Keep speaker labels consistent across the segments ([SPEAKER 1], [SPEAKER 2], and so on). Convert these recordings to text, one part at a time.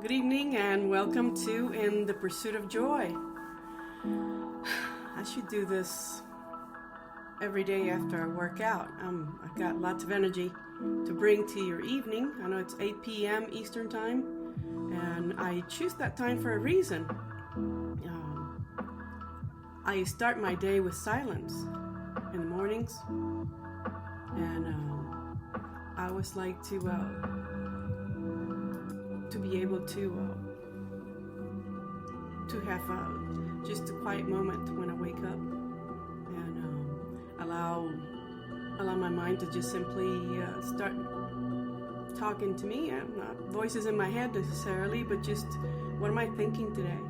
[SPEAKER 1] Good evening and welcome to In the Pursuit of Joy. I should do this every day after I work out. I've got lots of energy to bring to your evening. I know it's 8 p.m. Eastern Time, and I choose that time for a reason. I start my day with silence in the mornings, and I always like to be able to have just a quiet moment when I wake up, and allow my mind to just simply start talking to me. Not voices in my head necessarily, but just what am I thinking today?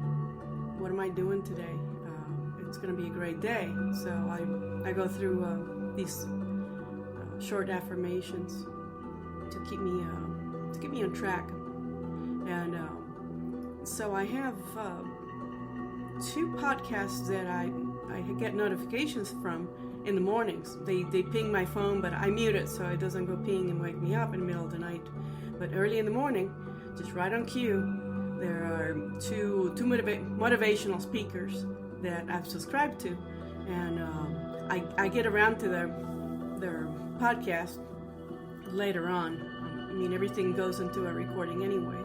[SPEAKER 1] What am I doing today? It's going to be a great day. So I go through these short affirmations to keep me on track. And so I have two podcasts that I get notifications from in the mornings. They ping my phone, but I mute it so it doesn't go ping and wake me up in the middle of the night. But early in the morning, just right on cue, there are two motivational speakers that I've subscribed to, and I get around to their podcast later on. I mean, everything goes into a recording anyway.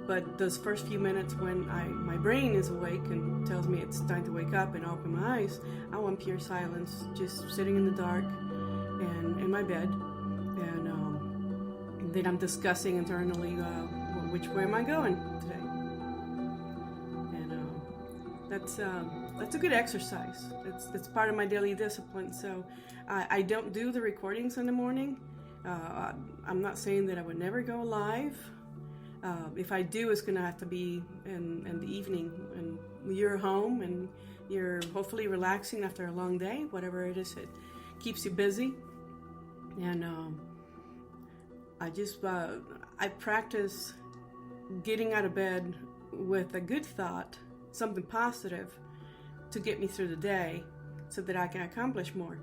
[SPEAKER 1] But those first few minutes when my brain is awake and tells me it's time to wake up and open my eyes, I want pure silence, just sitting in the dark and in my bed, and then I'm discussing internally, which way am I going today? And that's a good exercise. It's part of my daily discipline. So I don't do the recordings in the morning. I'm not saying that I would never go live. If I do, it's going to have to be in the evening, and you're home and you're hopefully relaxing after a long day, whatever it is that keeps you busy. And I practice getting out of bed with a good thought, something positive to get me through the day so that I can accomplish more.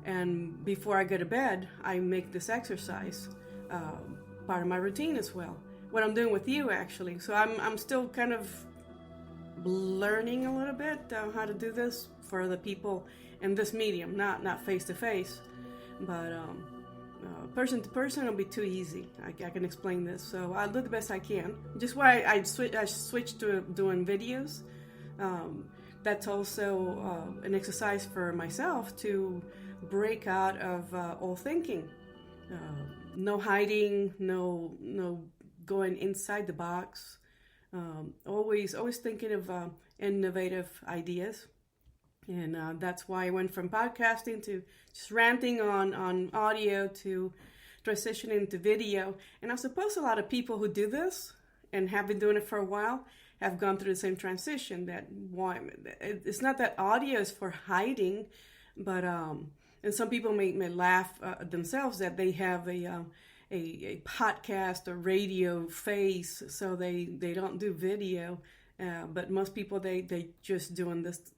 [SPEAKER 1] And before I go to bed, I make this exercise part of my routine as well. What I'm doing with you, actually. So I'm still kind of learning a little bit how to do this for other people in this medium, not face to face, but person to person it'll be too easy. I can explain this, so I'll do the best I can. Just why I switched to doing videos. That's also an exercise for myself to break out of old thinking. No hiding, no going inside the box, always thinking of innovative ideas. And that's why I went from podcasting to just ranting on audio to transitioning to video. And I suppose a lot of people who do this and have been doing it for a while have gone through the same transition. That why it's not that audio is for hiding, but and some people may laugh at themselves that they have a podcast or radio face, so they don't do video, but most people they just doing this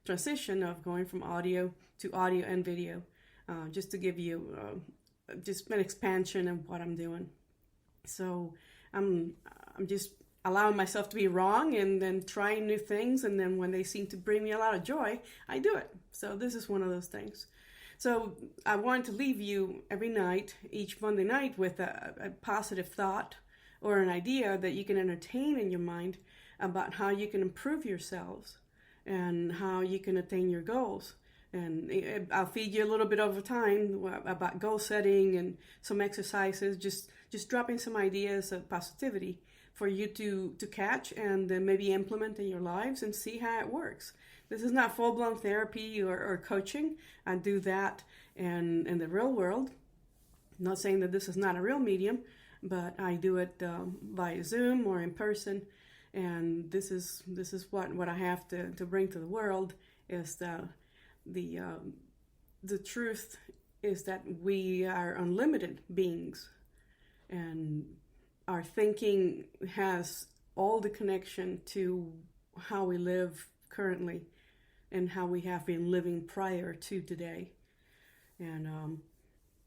[SPEAKER 1] transition of going from audio to audio and video, just to give you just an expansion of what I'm doing. So I'm just allowing myself to be wrong and then trying new things, and then when they seem to bring me a lot of joy, I do it. So this is one of those things. So I want to leave you every night, each Monday night, with a positive thought or an idea that you can entertain in your mind about how you can improve yourselves and how you can attain your goals. And I'll feed you a little bit over time about goal setting and some exercises, just dropping some ideas of positivity for you to catch and then maybe implement in your lives and see how it works. This is not full-blown therapy or coaching. I do that in the real world. I'm not saying that this is not a real medium, but I do it via Zoom or in person. And this is what I have to bring to the world is the truth is that we are unlimited beings, and our thinking has all the connection to how we live currently and how we have been living prior to today. And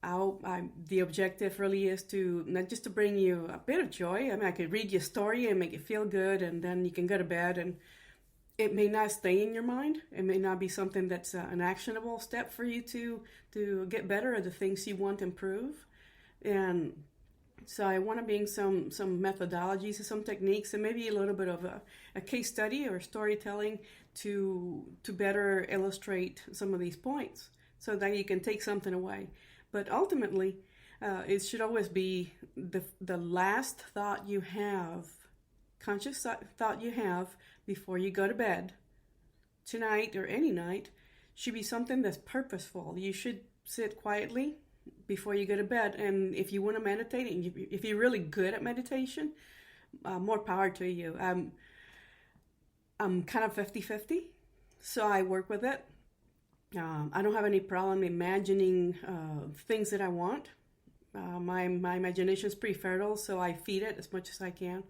[SPEAKER 1] the objective really is to not just to bring you a bit of joy. I mean, I could read you a story and make you feel good, and then you can go to bed, and it may not stay in your mind. It may not be something that's an actionable step for you to get better at the things you want to improve. And so I want to bring some methodologies and some techniques and maybe a little bit of a case study or storytelling to better illustrate some of these points so that you can take something away. But ultimately, it should always be the last thought you have, conscious thought you have before you go to bed tonight or any night should be something that's purposeful. You should sit quietly before you go to bed. And if you want to meditate, and if you're really good at meditation, more power to you. I'm kind of 50-50, so I work with it. I don't have any problem imagining things that I want. My imagination is pretty fertile, so I feed it as much as I can.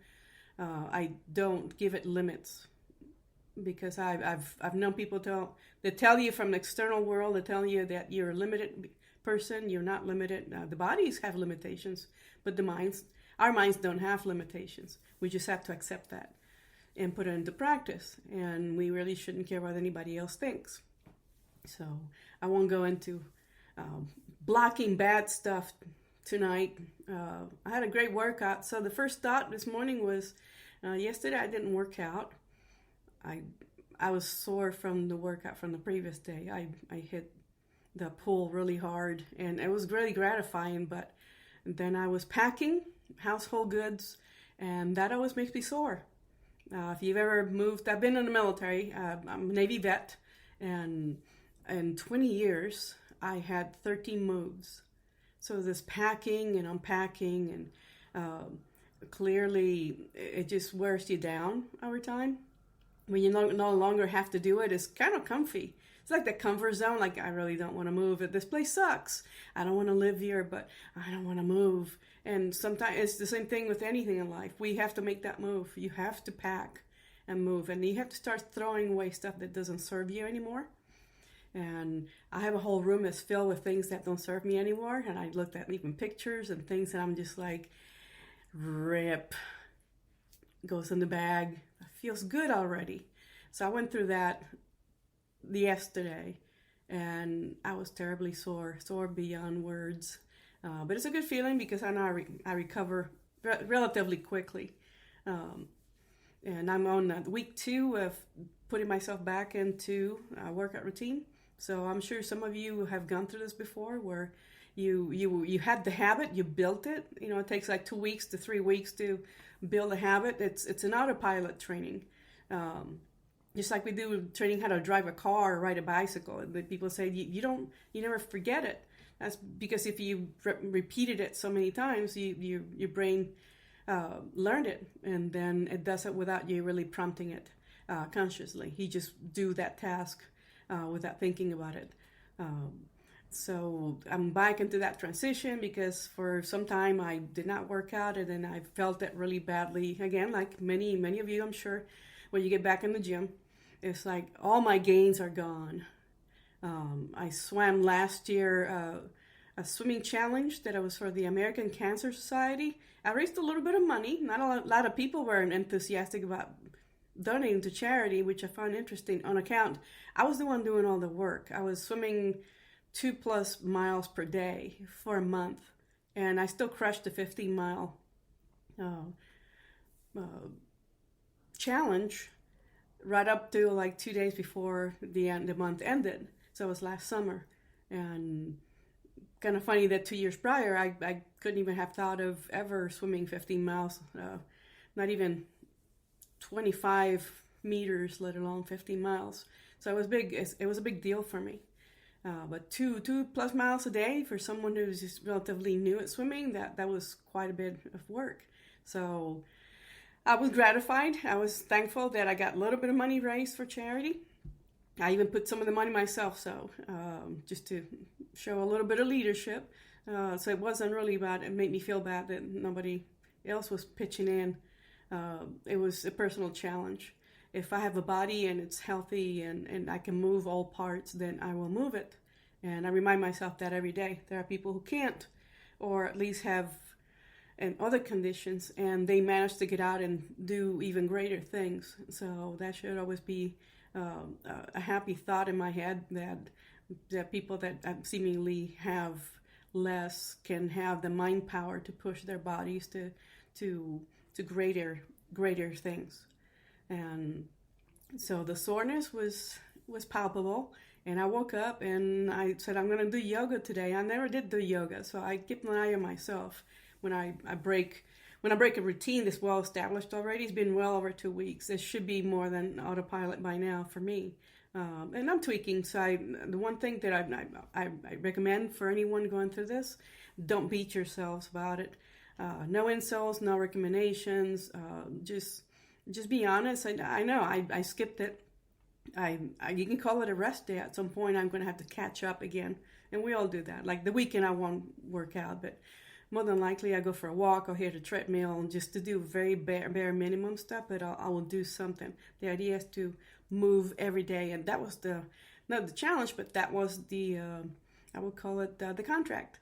[SPEAKER 1] I don't give it limits because I've known people that tell you from the external world, they tell you that you're a limited person. You're not limited. The bodies have limitations, but our minds don't have limitations. We just have to accept that and put it into practice. And we really shouldn't care what anybody else thinks. So I won't go into blocking bad stuff tonight. I had a great workout. So the first thought this morning was, yesterday I didn't work out. I was sore from the workout from the previous day. I hit the pool really hard, and it was really gratifying, but then I was packing household goods, and that always makes me sore. If you've ever moved, I've been in the military. I'm a Navy vet, and in 20 years, I had 13 moves. So this packing and unpacking, and clearly it just wears you down over time. When you no longer have to do it, it's kind of comfy. It's like the comfort zone. Like, I really don't want to move. This place sucks. I don't want to live here, but I don't want to move. And sometimes it's the same thing with anything in life. We have to make that move. You have to pack and move. And you have to start throwing away stuff that doesn't serve you anymore. And I have a whole room that's filled with things that don't serve me anymore. And I looked at even pictures and things, and I'm just like, rip. Goes in the bag. It feels good already. So I went through that yesterday, and I was terribly sore beyond words. But it's a good feeling because I know I recover relatively quickly. And I'm on week 2 of putting myself back into a workout routine. So I'm sure some of you have gone through this before, where you had the habit, you built it. You know, it takes like 2 weeks to 3 weeks to build a habit. It's an autopilot training. Just like we do training how to drive a car or ride a bicycle. People say you never forget it. That's because if you repeated it so many times, your brain learned it, and then it does it without you really prompting it consciously. You just do that task without thinking about it. So I'm back into that transition because for some time I did not work out, and then I felt it really badly again, like many of you, I'm sure. When you get back in the gym, it's like all my gains are gone. I swam last year a swimming challenge that was for the American Cancer Society. I raised a little bit of money. Not a lot of people were enthusiastic about donating to charity, which I found interesting on account. I was the one doing all the work. I was swimming 2+ miles per day for a month, and I still crushed the 15-mile challenge right up to like 2 days before the month ended. So it was last summer, and kind of funny that 2 years prior I couldn't even have thought of ever swimming 15 miles, not even 25 meters, let alone 15 miles. So it was big. It was a big deal for me. But 2+ miles a day for someone who's just relatively new at swimming, that was quite a bit of work. So I was gratified. I was thankful that I got a little bit of money raised for charity. I even put some of the money myself, so just to show a little bit of leadership. So it wasn't really bad. It made me feel bad that nobody else was pitching in. It was a personal challenge. If I have a body and it's healthy and I can move all parts, then I will move it. And I remind myself that every day. There are people who can't, or at least have and other conditions, and they manage to get out and do even greater things. So that should always be a happy thought in my head, that people that seemingly have less can have the mind power to push their bodies to greater things. And so the soreness was palpable, and I woke up and I said, I'm going to do yoga today. I never did do yoga, so I keep an eye on myself when I break a routine that's well established already. It's been well over 2 weeks. It should be more than autopilot by now for me. And I'm tweaking. So the one thing that I recommend for anyone going through this, don't beat yourselves about it. No insults, no recommendations. Just be honest. I know I skipped it. You can call it a rest day. At some point, I'm going to have to catch up again, and we all do that. Like the weekend, I won't work out, but more than likely, I go for a walk or hit a treadmill just to do very bare minimum stuff, but I will do something. The idea is to move every day, and that was not the challenge, but that was I would call it the contract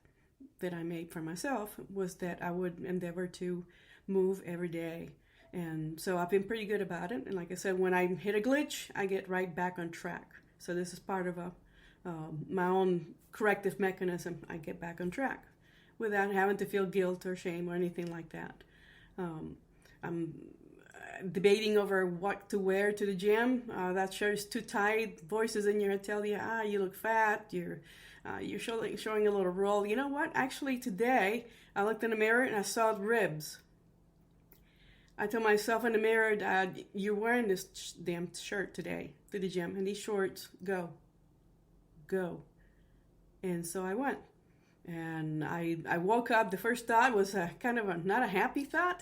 [SPEAKER 1] that I made for myself, was that I would endeavor to move every day. And so I've been pretty good about it. And like I said, when I hit a glitch, I get right back on track. So this is part of my own corrective mechanism. I get back on track without having to feel guilt or shame or anything like that. I'm debating over what to wear to the gym. That shirt is too tight. Voices in your head tell you, you look fat. You're showing a little roll. You know what? Actually, today I looked in the mirror and I saw ribs. I told myself in the mirror, you're wearing this damn shirt today to the gym, and these shorts, go. And so I went. And I woke up. The first thought was not a happy thought,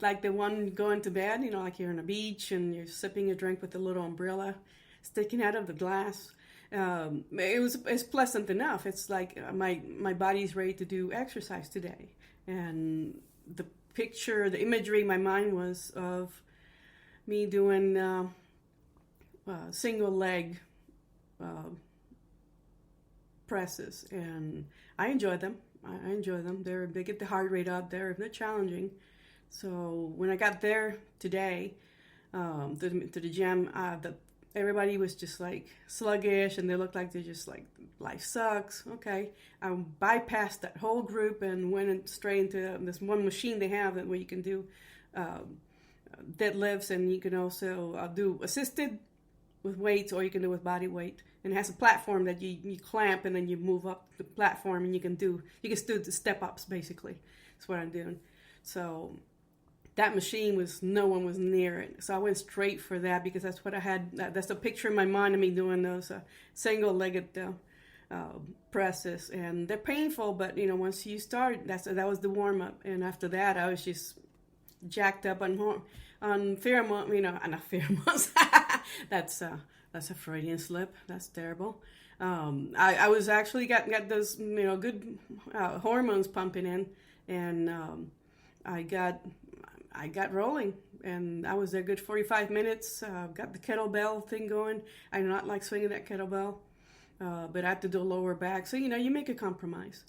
[SPEAKER 1] like the one going to bed, like you're on a beach and you're sipping a drink with a little umbrella sticking out of the glass. It's pleasant enough. It's like my body's ready to do exercise today. And the imagery in my mind was of me doing single leg presses, and I enjoy them. They get the heart rate up. They're challenging. So when I got there today to the gym, everybody was just like sluggish, and they looked like they're just like, life sucks. Okay, I bypassed that whole group and went straight into this one machine they have where you can do deadlifts, and you can also do assisted with weights, or you can do with body weight. And it has a platform that you clamp, and then you move up the platform, and you can do the step ups, basically. That's what I'm doing. So that machine no one was near it. So I went straight for that because that's what I had. That's a picture in my mind of me doing those single-legged presses. And they're painful, but once you start, that was the warm-up. And after that, I was just jacked up on pheromone, not pheromones. That's a Freudian slip. That's terrible. I was actually got those good hormones pumping in, and I got rolling, and I was there good 45 minutes. Got the kettlebell thing going. I do not like swinging that kettlebell, but I have to do lower back. So you make a compromise.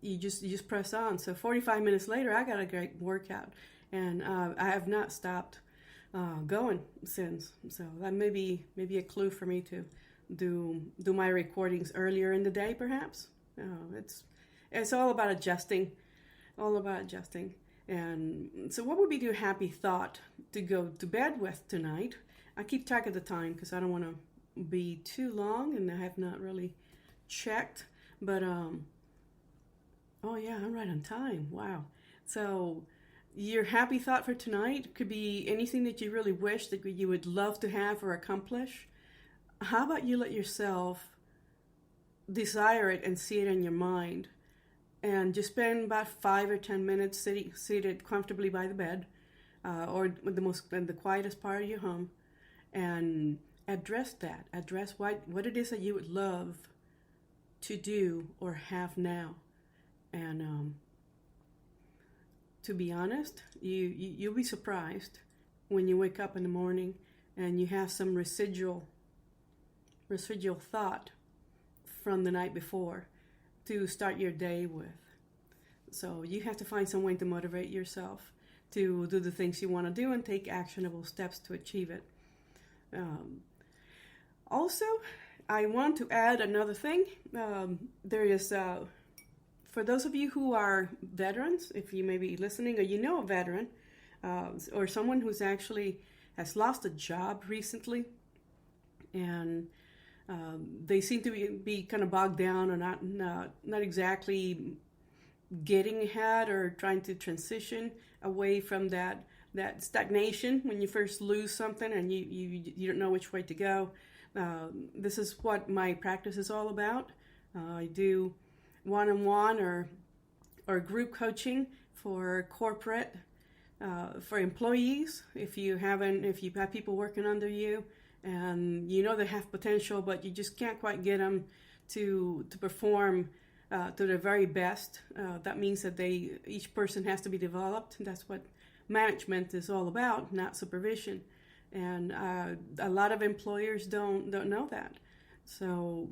[SPEAKER 1] You just press on. So 45 minutes later, I got a great workout, and I have not stopped going since. So that may be a clue for me to do my recordings earlier in the day, perhaps. It's all about adjusting. And so what would be your happy thought to go to bed with tonight? I keep track of the time because I don't want to be too long, and I have not really checked. But oh yeah, I'm right on time. Wow. So your happy thought for tonight could be anything that you really wish that you would love to have or accomplish. How about you let yourself desire it and see it in your mind, and just spend about 5 or 10 minutes seated comfortably by the bed, or in the quietest part of your home, and address what it is that you would love to do or have now. And to be honest, you'll be surprised when you wake up in the morning and you have some residual thought from the night before to start your day with. So you have to find some way to motivate yourself to do the things you want to do and take actionable steps to achieve it. Also, I want to add another thing. There is, for those of you who are veterans, if you may be listening or you know a veteran, or someone who's actually has lost a job recently, and they seem to be kind of bogged down or not exactly getting ahead or trying to transition away from that stagnation when you first lose something and you don't know which way to go. This is what my practice is all about. I do one-on-one or group coaching for corporate, for employees. If you have people working under you and you know they have potential, but you just can't quite get them to perform to their very best. That means that each person has to be developed. That's what management is all about, not supervision. And a lot of employers don't know that. So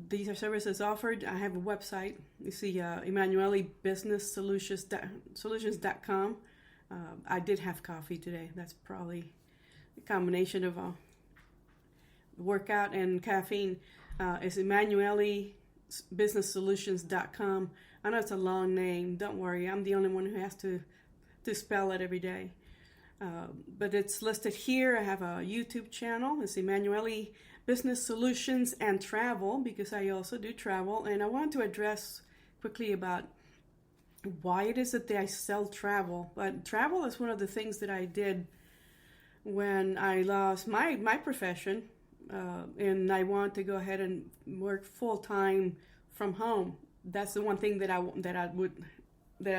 [SPEAKER 1] these are services offered. I have a website. You see EmanueliBusinessSolutions.com. I did have coffee today. That's probably a combination of workout and caffeine. It's EmanueliBusinessSolutions.com. I know it's a long name. Don't worry. I'm the only one who has to spell it every day. But it's listed here. I have a YouTube channel. It's Emanueli Business Solutions and Travel, because I also do travel. And I want to address quickly about why it is that I sell travel. But travel is one of the things that I did when I lost my profession, and I want to go ahead and work full time from home. That's the one thing that I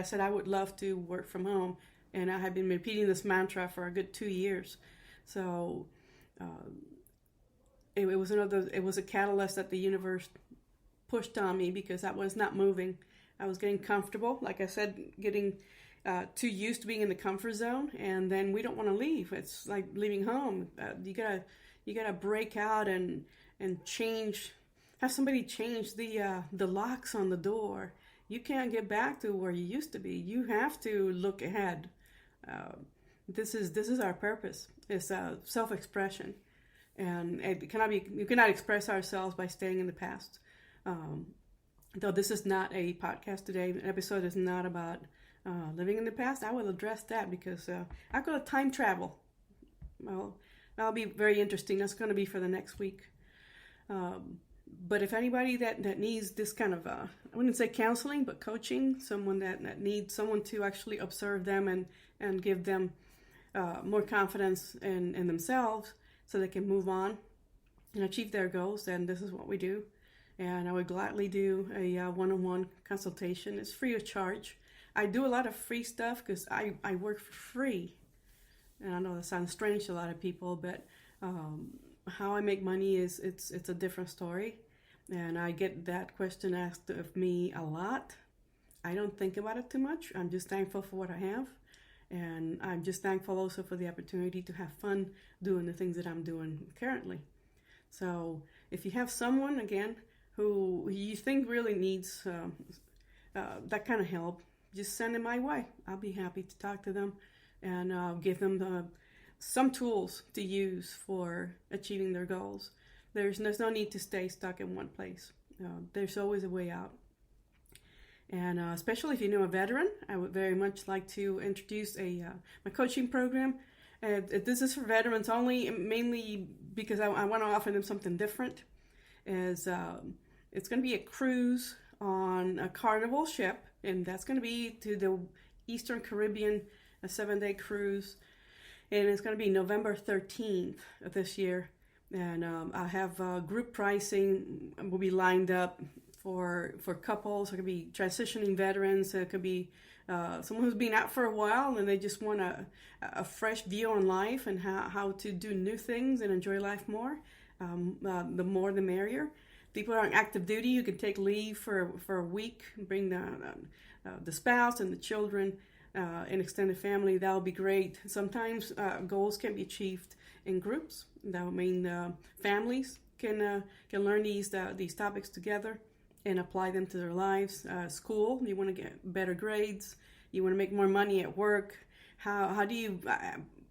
[SPEAKER 1] said I would love to work from home. And I have been repeating this mantra for a good 2 years. So it was a catalyst that the universe pushed on me, because I was not moving. I was getting comfortable, like I said, getting too used to being in the comfort zone, and then we don't want to leave. It's like leaving home. You gotta break out and change. Have somebody change the locks on the door. You can't get back to where you used to be. You have to look ahead. This is our purpose. It's self-expression, and you cannot express ourselves by staying in the past. Though this is not a podcast today, an episode is not about living in the past. I will address that because I've got to time travel. Well, that'll be very interesting. That's going to be for the next week. But if anybody that needs this kind of, I wouldn't say counseling, but coaching, someone that needs someone to actually observe them and give them more confidence in themselves so they can move on and achieve their goals, then this is what we do. And I would gladly do a one-on-one consultation. It's free of charge. I do a lot of free stuff because I work for free. And I know that sounds strange to a lot of people, but how I make money it's a different story. And I get that question asked of me a lot. I don't think about it too much. I'm just thankful for what I have. And I'm just thankful also for the opportunity to have fun doing the things that I'm doing currently. So if you have someone, again, who you think really needs that kind of help, just send it my way. I'll be happy to talk to them and give them some tools to use for achieving their goals. There's no need to stay stuck in one place. There's always a way out. And especially if you know a veteran, I would very much like to introduce my coaching program. This is for veterans only, mainly because I want to offer them something different. It's going to be a cruise on a Carnival ship, and that's going to be to the Eastern Caribbean, a 7-day cruise. And it's going to be November 13th of this year. And I have group pricing will be lined up for couples. It could be transitioning veterans. It could be someone who's been out for a while and they just want a fresh view on life and how to do new things and enjoy life more. The more the merrier. People are on active duty. You can take leave for a week, bring the spouse and the children and extended family. That would be great. Sometimes goals can be achieved in groups. That would mean families can learn these topics together and apply them to their lives. School, you want to get better grades, you want to make more money at work. How do you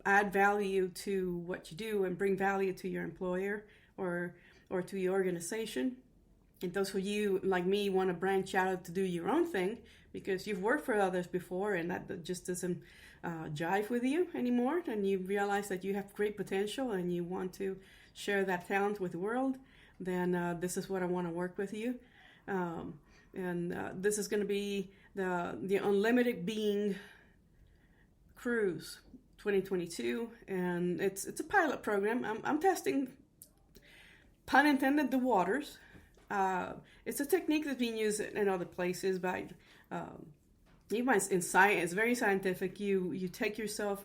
[SPEAKER 1] add value to what you do and bring value to your employer or to your organization? And those of you like me want to branch out to do your own thing because you've worked for others before and that just doesn't jive with you anymore, and you realize that you have great potential and you want to share that talent with the world, then this is what I want to work with you. This is going to be the Unlimited Being Cruise 2022, and it's a pilot program. I'm testing, pun intended, the waters. It's a technique that's being used in other places by in science. It's very scientific. You take yourself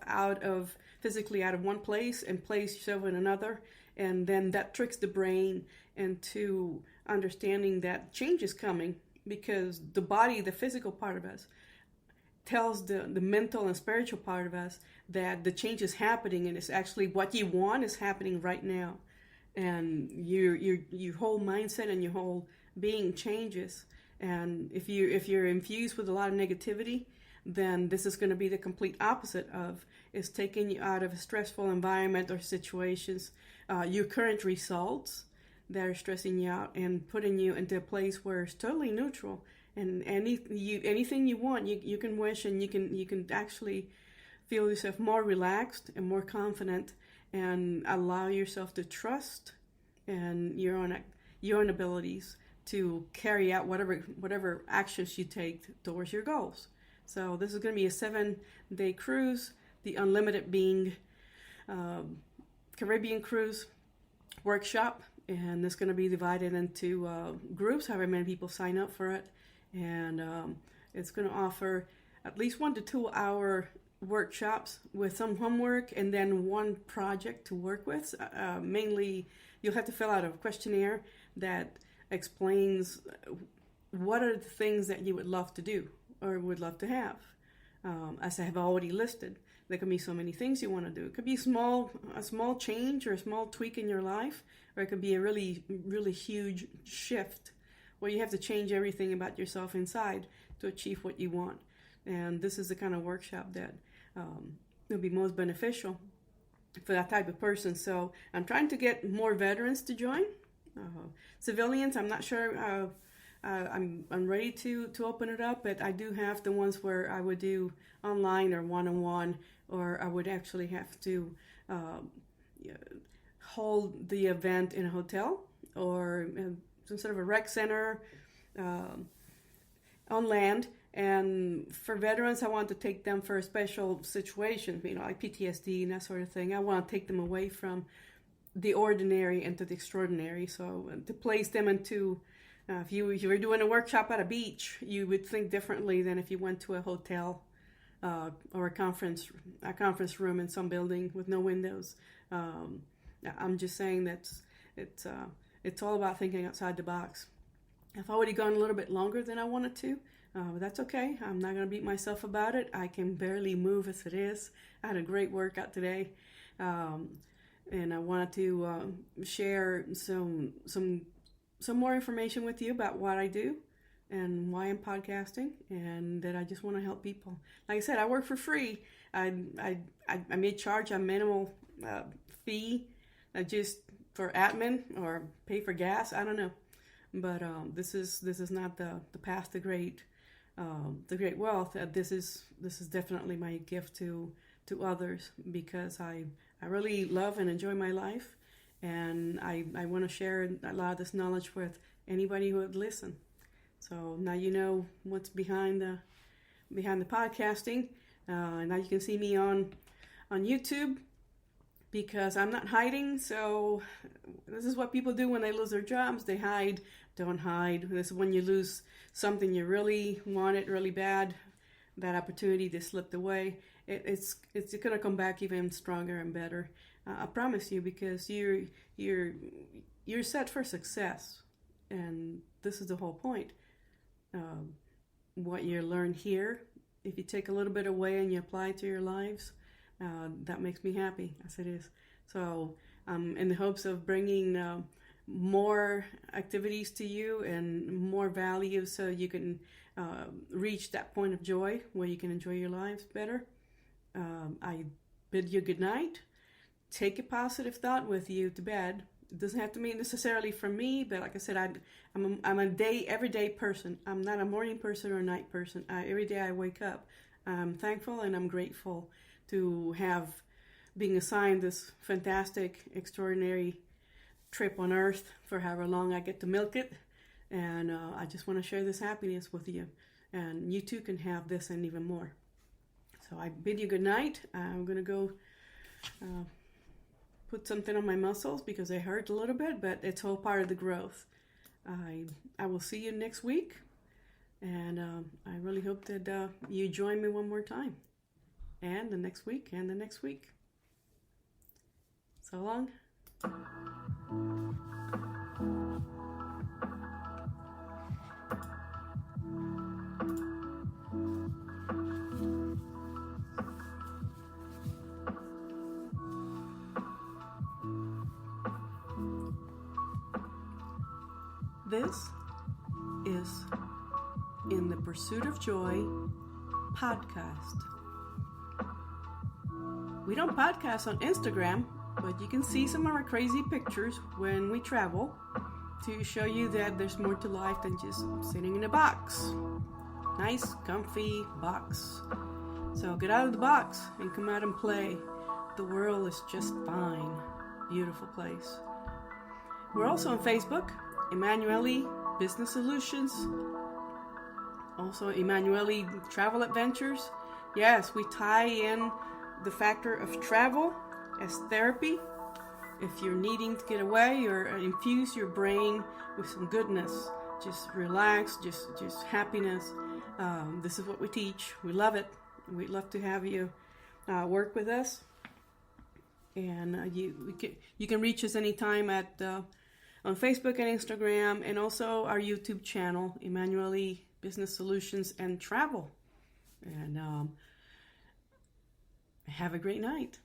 [SPEAKER 1] physically out of one place and place yourself in another, and then that tricks the brain into understanding that change is coming, because the body, the physical part of us, tells the mental and spiritual part of us that the change is happening, and it's actually what you want is happening right now. And your whole mindset and your whole being changes. And if you're infused with a lot of negativity, then this is going to be the complete opposite of is taking you out of a stressful environment or situations, your current results that are stressing you out, and putting you into a place where it's totally neutral. And anything you want, you can wish, and you can actually feel yourself more relaxed and more confident, and allow yourself to trust and your own abilities to carry out whatever actions you take towards your goals. So this is going to be a 7-day cruise, the Unlimited Being Caribbean Cruise workshop, and it's going to be divided into groups, however many people sign up for it, and it's going to offer at least 1 to 2 hour workshops with some homework and then one project to work with. Mainly, you'll have to fill out a questionnaire that explains what are the things that you would love to do or would love to have. As I have already listed, there can be so many things you want to do. It could be a small change or a small tweak in your life, or it could be a really, really huge shift where you have to change everything about yourself inside to achieve what you want. And this is the kind of workshop that will be most beneficial for that type of person. So I'm trying to get more veterans to join. Civilians, I'm not sure. I'm ready to open it up, but I do have the ones where I would do online or one-on-one, or I would actually have to hold the event in a hotel or some sort of a rec center on land. And for veterans, I want to take them for a special situation, like PTSD and that sort of thing. I want to take them away from the ordinary into the extraordinary. So to place them into, if you were doing a workshop at a beach, you would think differently than if you went to a hotel or a conference room in some building with no windows. I'm just saying that it's all about thinking outside the box. I've already gone a little bit longer than I wanted to. But that's okay. I'm not going to beat myself about it. I can barely move as it is. I had a great workout today. And I wanted to share some more information with you about what I do and why I'm podcasting, and that I just want to help people. Like I said, I work for free. I may charge a minimal fee just for admin or pay for gas. I don't know. But this is not the path to great wealth. This is definitely my gift to others, because I really love and enjoy my life, and I want to share a lot of this knowledge with anybody who would listen. So now you know what's behind the podcasting. Now you can see me on YouTube, because I'm not hiding. So this is what people do when they lose their jobs. They hide. Don't hide. This is when you lose something you really wanted really bad, that opportunity that slipped away. It's going to come back even stronger and better. I promise you, because you're set for success, and this is the whole point. What you learn here, if you take a little bit away and you apply it to your lives, that makes me happy, as it is. So in the hopes of bringing more activities to you and more value so you can reach that point of joy where you can enjoy your lives better. I bid you good night. Take a positive thought with you to bed. It doesn't have to be necessarily from me, but like I said, I'm a everyday person. I'm not a morning person or a night person. Every day I wake up, I'm thankful and I'm grateful to have being assigned this fantastic, extraordinary trip on Earth for however long I get to milk it. And I just want to share this happiness with you. And you too can have this and even more. So I bid you good night. I'm going to go put something on my muscles because they hurt a little bit, but it's all part of the growth. I will see you next week. And I really hope that you join me one more time. And the next week, and the next week. So long. This is In the Pursuit of Joy podcast. We don't podcast on Instagram, but you can see some of our crazy pictures when we travel to show you that there's more to life than just sitting in a box. Nice, comfy box. So get out of the box and come out and play. The world is just fine. Beautiful place. We're also on Facebook, Emanuele Business Solutions. Also Emanuele Travel Adventures. Yes, we tie in the factor of travel as therapy. If you're needing to get away or infuse your brain with some goodness, just relax, just happiness. This is what we teach. We love it. We'd love to have you work with us. And you can reach us anytime at on Facebook and Instagram, and also our YouTube channel, Emanuele Business Solutions and Travel. And have a great night.